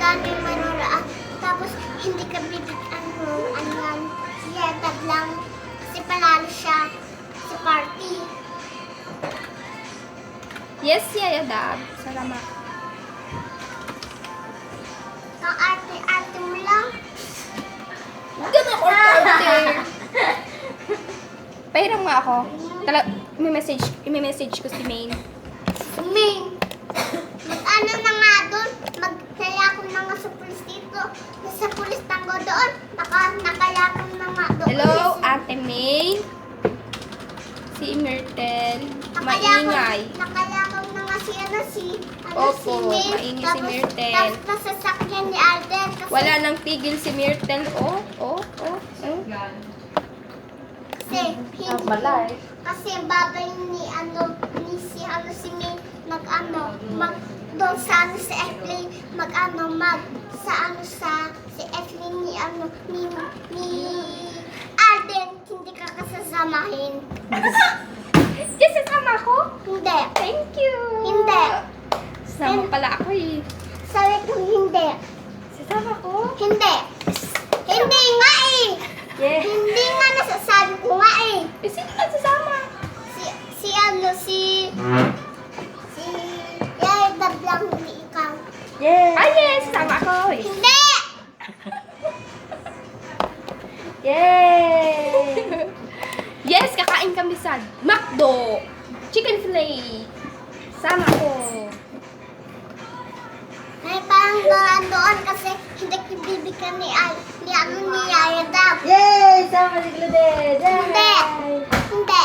madami manonood. Tapos hindi ka bibigyan mo, ano yan, siya lang. Kasi panalo siya sa party. Yes, Yaya Dab. Salamat. Kang arte-arte mo lang. Ganda ko arte. Pahiram nga ako. Imi-message ko si Maine. Ming, mag-ano na nga doon, magkaya ko na nga sa pulis dito. Nasa pulis tango doon, nakayakam na nga doon. Hello, Ate Maine. Si Myrtle. Maingay. Nakayakam na nga si Opo, Ming. maingay si Myrtle. Tapos nasasakyan ni Alden. Kasi, Wala nang tigil si Myrtle. Oh. Kasi babay ni si Ming doon sa si Evelyn si Evelyn ni Alden, hindi ka kasasamahin. Yes, sasama ko? Hindi. Thank you. Hindi. Sama pala ako eh. Sabi ko hindi. Sasama ko? Hindi. Hindi nga eh. Yeah. Hindi nga nasasabi ko nga eh. Eh, sino na sasama? Si Yaya Dab lang, hindi ikaw. Yeah. Ah, yes, sasama ako eh. Hindi! Yay! Yes, kakain kami sa McDo. Chicken fillet. Sama ko. May parang doon kasi hindi bibigyan ni Yaya Dab. Yay! Sama si Claudette! Yay! Hindi. Hindi.